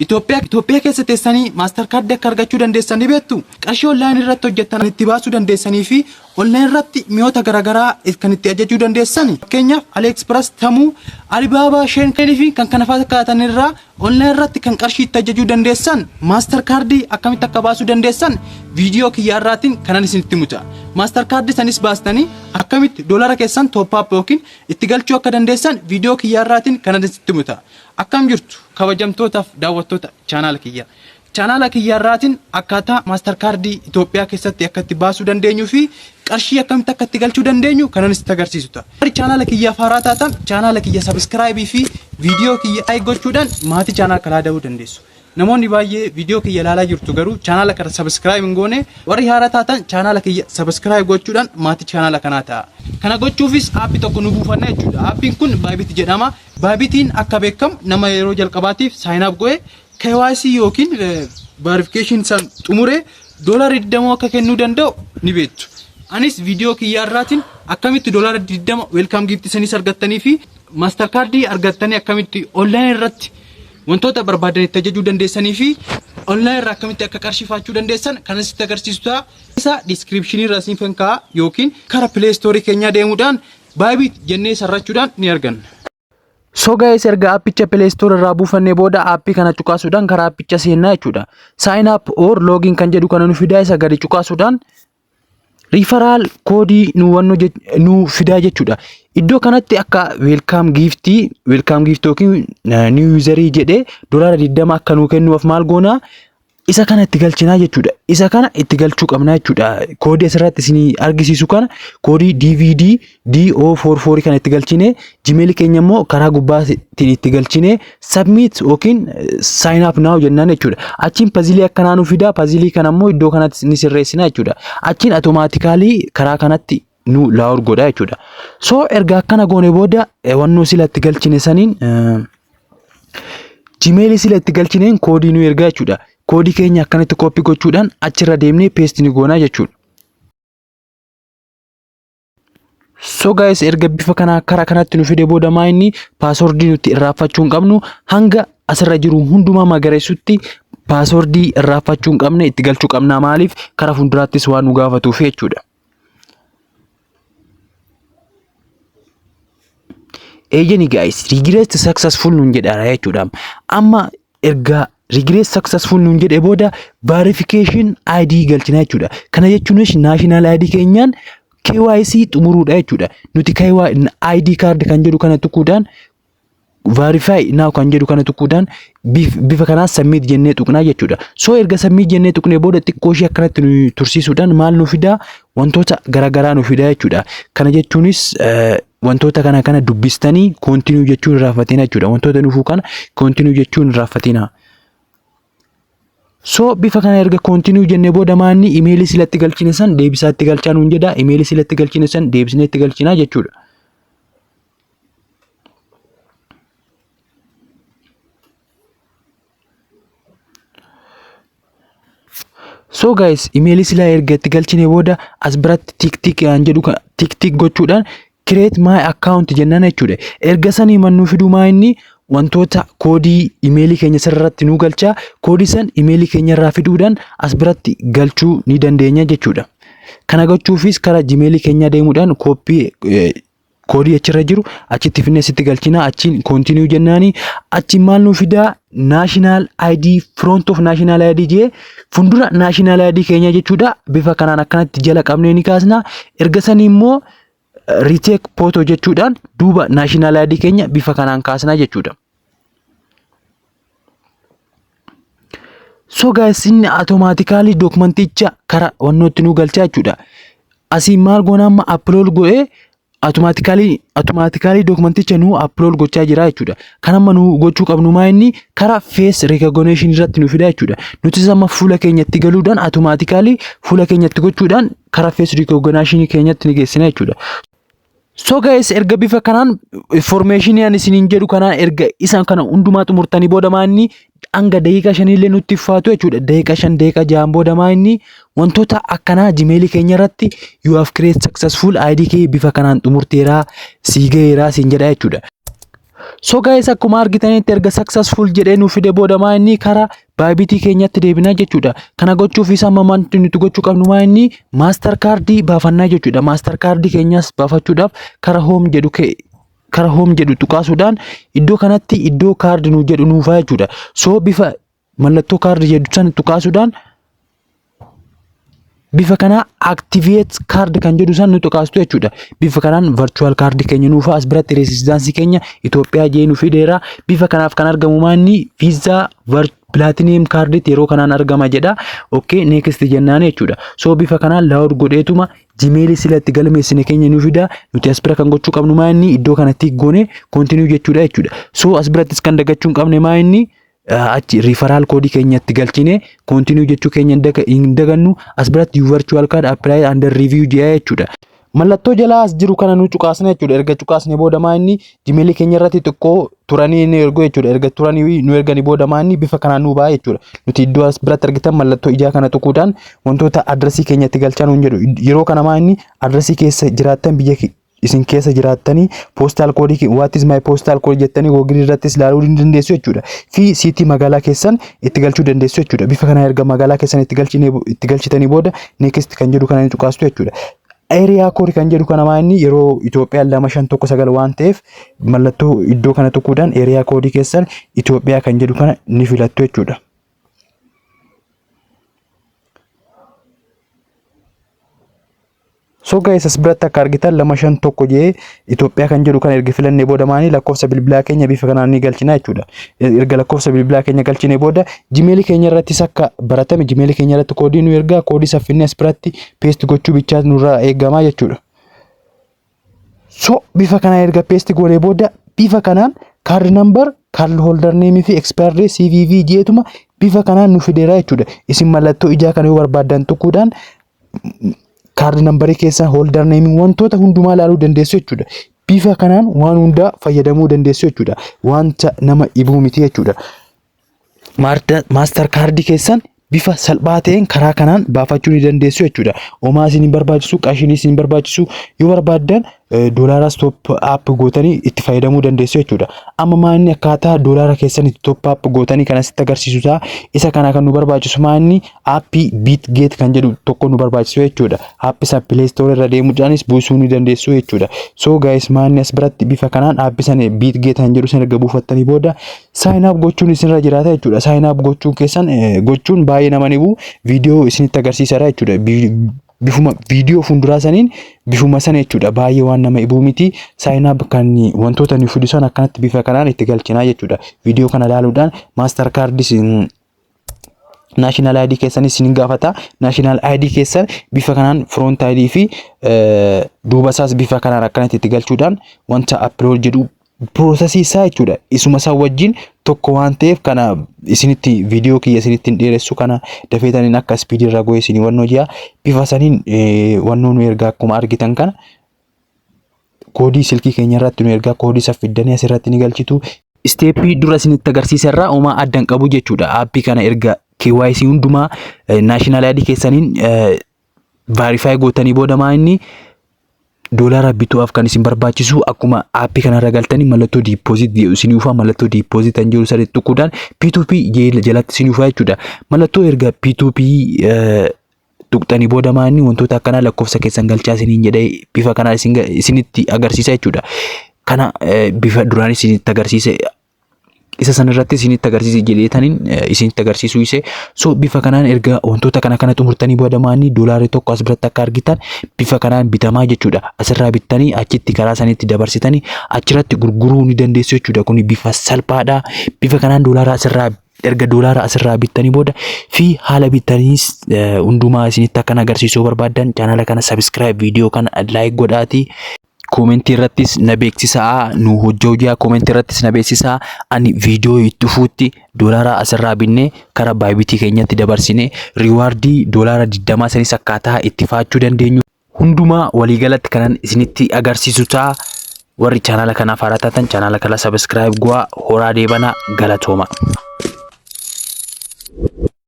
Itoophiyaa keessa teessanii maaster kaardii akka argachuu dandeessan ni beektu. Qarshii onlaayinii irratti hojjetan itti baasuu dandeessanii fi onlaayinii irratti mi'oota garaagaraa kan itti ajajuu dandeessan. Fakkeenyaaf AliExpress, Temu, Alibaba, Shein fi kan kana fakkaatan irraa onlaayinii irratti kan qarshii itti ajajuu dandeessan. Maaster kaardii akkamitti akka baasuu dandeessan viidiyoo kiyyaarraatiin kanan isinitti muca. Maaster kaardii sanis baastanii akkamitti doolara keessan top up yookiin itti galchuu akka dandeessan viidiyoo kiyyaarraatiin kanan isinitti muca. Akkam jirtu kabajamtootaaf daawwattoota chaanaala kiyya. Chaanaala kiyyaarraatiin akkaataa maaster kaardii Itoophiyaa keessatti akka itti baasuu dandeenyuu fi qarshii akkamitti akka itti galchuu dandeenyu kanan isinitti agarsiisudha. Chaanaala kiyyaaf haaraa taatan chaanaala kiyya subscribe fi viidiyoo kiyya like gochuudhaan maatii chaanaala kanaa ta'uu dandeessu. Namoonni baay'ee viidiyoo kiyya ilaalaa jirtu garuu chaanaala kana subscribe hin goone warri haaraa taatan chaanaala kiyya subscribe gochuudhaan maatii chaanaala kanaa ta'a. Kana gochuufis aappii tokko nu buufanna jechuudha. Aappiin kun Bybit jedhama. Bybitiin akka beekamu nama yeroo jalqabaatiif sign up go'ee KYC yookiin verification san xumuree doolarii 20 akka kennuu danda'u ni beektu. Anis viidiyoo kiyyaarraatiin akkamitti doolarii 20 welcome gift isanis argattanii fi maaster kaardii argattanii akkamitti online irratti wantoota barbaadan itti ajajuu dandeessanii fi online irraa akkamitti akka qarshiifachuu dandeessan kan asitti agarsiisudha. Isa description irra isin kaa'a yookiin karaa Play Store keenyaa deemuudhaan Bybit jennee sarrachuudhaan ni arganna. So guys, erga appicha Play Store irraa buufannee booda appii kana cuqaasuudhaan karaa appicha seennaa jechuudha. Sign up or login kan jedhu kana nu fidaa isa gadi cuqaasuudhaan referral koodii nu fidaa jechuudha. Iddoo kanatti akka welcome gift yookiin new user jedhee doolaara 20 akka nu kennuuf maal goona isa kana itti galchinaa jechuudha. Isa kana itti galchuu qabna jechuudha. Koodii asirratti isin argisiisu kana koodii DVD DO44 kana itti galchine Gmail keenya immoo karaa gubbaatiin itti galchine submit yookiin sign up now jennaan jechuudha. Achiin puzzle akkanaa nu fida. Puzzle kana immoo iddoo kanatti ni sirreessina jechuudha. Achiin automatically karaa kanatti nu laawur godha jechuudha. So erga akkana goone booda wannoo sila itti galchine saniin Gmail sila itti galchineen koodii nu ergaa jechuudha. Koodii keenya akkanatti copy gochuudhaan achirra deemnee paste ni goona jechuudha. So guys, erga bifa kana karaa kanatti nu fide booda maayinni passwordii nuti irraafachuu hin qabnu hanga asirra jiru hundumaa magareessutti passwordii irraafachuu hin qabne itti galchuu qabna. Maaliif karaa fuulduraattis waan nu gaafatuuf jechuudha. Eejeni guys, regress successful nun jedhara jechuudha. Amma erga regress successful nun jedhe booda verification ID galchina jechuudha. Kana jechuunis national ID keenyaan KYC xumuruudha jechuudha. Nuti ID card kan jedhu kana tuquudhaan verify now kan jedhu kana tuquudhaan bifa kanaan submit jennee tuqnaa jechuudha. So erga submit jennee tuqnee booda xiqqoo ishee akkanatti nu tursiisuudhaan maal nu fidaa wantoota garaagaraa nu fidaa jechuudha. Kana jechuunis wantoota kana dubbistanii continue jechuun irraafatina jechuudha. Wantoota dhufuu kana continue jechuun irraafatina. So bifa kana erga continue jennee booda maanni email silatti galchine san deebisaa itti galchaa nuun jedha. Email silatti galchine san deebisnee itti galchinaa jechuudha. So guys, email sila erga itti galchine booda as biratti tik gochuudhaan create my account jennaan jechuudha. Erga sanii mannuu fiduu maayinni wantoota koodii emailii keenya sirratti nu galchaa. Koodii san emailii keenya irraa fiduudhaan as biratti galchuu ni dandeenya jechuudha. Kana gochuufis karaa Gmail keenya deemuudhaan koodii achirra jiru achitti finnee sitti galchina. Achiin continue jennaani. Achiin maal nu fidaa national ID front of national ID jee fundura national ID keenya jechuudha. Bifa kanaan akkanatti jala qabnee ni kaasna. Erga sanii immoo retake photo jechuudhaan duuba national ID keenya bifa kanaan kaasna jechuudha. So guys, inni automatically documenticha karaa wannootti nu galchaa jechuudha. Asii maal goona amma upload go'ee automatically documenticha nu upload gochaa jira jechuudha. Kan amma nu gochuu qabnu maayinni karaa face recognition irratti nu fida jechuudha. Nuti amma fuula keenyatti galuudhaan automatically fuula keenyatti gochuudhaan karaa face recognition keenyatti ni geessina jechuudha. So guys, erga bifa kanaan information yan isiniin jedhu kanaan erga isaan kana hundumaa xumurtanii booda maanni hanga daqiiqaa 5 illee nutti faatu jechuudha. Daqiiqaa 5 daqiiqaa 6 booda maanni wantoota akkanaa Gmail keenya irratti you have created successful ID kee bifa kanaan xumurteeraa sii gaheeraa siin jedha jechuudha. So guys, akkuma argitanitti erga successful jedhee nuuf fide booda maa inni karaa Bybit keenyatti deebinaa jechuudha. Kana gochuuf isa mamanti nuti gochuu qabnu maa inni master card baafannaa jechuudha. Master card keenyas baafachuudhaaf karaa home jedhu tuqaasuudhaan iddoo kanatti iddoo card nu jedhu nuufaa jechuudha. So bifa mallattoo card jedhu san tuqaasuudhaan bifa kana activate card kan jedhu san nu tuqaastu jechuudha. Bifa kanaan virtual card keenya nuufaa as biratti residence keenya Itoophiyaa jee nu fideera. Bifa kanaaf kan argamu maanni visa platinum card yeroo kanaan argama jedha. Okay, next jennaan jechuudha. So bifa kanaan load godheetuma Gmail silatti galmeessine keenya nu fida. Nuti as bira kan gochuu qabnu maanni iddoo kanatti goone continue jechuudha. So as birattis kan dagachuu qabne maanni achi referral code keenyatti galchine continue jechuu keenya hin dagannu. As biratti virtual card apply under review jee jechuudha. Mallattoo jalaa as jiru kana nu cuqaasne jechuudha. Erga cuqaasne booda maanni Gmail keenya irratti xiqqoo turanii ni ergo jechuudha. Erga turanii nu ergani booda maanni bifa kanaan nu ba'a jechuudha. Nuti iddoo as biratti argitan mallattoo ijaa kana tuquudhaan wantoota adresii keenyatti galchan hin jedhu. Yeroo kana maanni adresii keessa jiraattan biyya isin keessa jiraattanii postal code what is my postal code jettanii Google irrattis ilaaluu dandeessu jechuudha. Fi city magaalaa keessan itti galchuu dandeessu jechuudha. Bifa kana erga magaalaa keessan itti galchitanii booda next kan jedhu kana ni tuqaastu jechuudha. Area code kan jedhu kana maanni yeroo Itoophiyaa 2519 waan ta'eef mallattoo iddoo kana tuquudhaan area code keessan Itoophiyaa kan jedhu kana ni filattu jechuudha. So guys, as biratti akka argitan 251 jee Itoophiyaa kan jedhu kana erga filannee booda maanii lakkoofsa bilbilaa keenya bifa kanaan ni galchina jechuudha. Erga lakkoofsa bilbilaa keenya galchine booda Gmail keenya irrattis akka baratame Gmail keenya irratti koodii nu ergaa koodii saffinne as biratti paste gochuu bichaa nurraa eegama jechuudha. So bifa kana erga paste goonee booda bifa kanaan card number, card holder name fi expiry date CVV jeetuma bifa kanaan nu fideera jechuudha. Isin mallattoo ijaa kana yoo barbaadan tuquudhaan card number keessa holder name wantoota hundumaa ilaaluu dandeessu jechuudha. Bifa kanaan waan hunda fayyadamuu dandeessu jechuudha. Wanta nama ibuu miti jechuudha. Master card keessan bifa salphaa ta'een karaa kanaan baafachuu ni dandeessu jechuudha. Homaa isin barbaachisu, qarshiin isin barbaachisu yoo barbaadan doolaara top up gootanii itti fayyadamuu dandeessu jechuudha. Amma maanni akkaataa doolaara keessan itti top up gootanii kan asitti agarsiisu ta'a. Isa kana kan nu barbaachisu maanni appii Bitget kan jedhu tokko nu barbaachisu jechuudha. Appii san Play Store irra deemuudhaanis buusuu ni dandeessu jechuudha. So guys, maanni as biratti bifa kanaan appii san Bitget kan jedhu san erga buufattanii booda sign up gochuun isinirra jiraata jechuudha. Sign up gochuun keessan gochuun baay'ee nama nibu viidiyoo isinitti agarsiisara jechuudha. Bifuma viidiyoo fuulduraa saniin bifuma sana jechuudha. Baay'ee waan nama ibuu miti. Sign up kan wantoota nu fidisan akkanatti bifa kanaan itti galchinaa jechuudha. Viidiyoo kana ilaaluudhaan master card national ID keessan isin gaafata. National ID keessan bifa kanaan front ID fi duuba isaas bifa kanaan akkanatti itti galchuudhaan wanta upload jedhu process isaa jechuudha. Isuma isaa wajjin tokko waan ta'eef kana isinitti viidiyoo kiyya isinitti dheeressu kana dafeetaniin akka speed irra go'e isin wannoo ji'a bifa saniin wannoo nu ergaa akkuma argitan kana koodii silkii keenya irratti nu ergaa koodii saffidanii asirratti ni galchitu. Steepii dura isinitti agarsiisa irraa homaa addan qabu jechuudha. Aappii kana erga KYC hundumaa national ID keessaniin verify gootanii booda maanni doolaara bituuf kan isin barbaachisu akkuma aappii kana irra galtanii mallattoo deposit isin ufa mallattoo deposit an jiru sadi tuquudhaan P2P jalatti isin ufa jechuudha. Mallattoo erga P2P tuqxanii booda maanni wantoota akkana lakkoofsa keessan galchaa isiniin jedhee bifa kana isinitti agarsiisa jechuudha. Kana bifa duraan isinitti agarsiise isa sanarratti isinitti agarsiise jedheetaniin isinitti agarsiisuu ise. So bifa kanaan erga wantoota kana xumurtanii booda maanni doolaara tokko as biratti akka argitan bifa kanaan bitamaa jechuudha. Asirraa bittanii achitti karaa sanitti dabarsitanii achirratti gurguruu ni dandeessu jechuudha. Kun bifa salphaadha. Bifa kanaan doolaara asirraa erga doolaara asirraa bittanii booda fi haala bittaniis hundumaa isinitti akka agarsiisuu barbaadan channel kana subscribe, video kana like godhaati. Comment irrattis na beeksisaa nu hojjaa comment irrattis na beeksisaa ani viidiyoo itti fuutti doolaara asirraa binne karaa Bybit keenyatti dabarsine rewardii doolaara 20 sanis akkaataa itti faachuu dandeenyu hundumaa waliigalatti kanan isinitti agarsiisu ta'a. Warri channel kanaaf haaraa taatan channel kana subscribe go'a. Horaa deebana galatooma.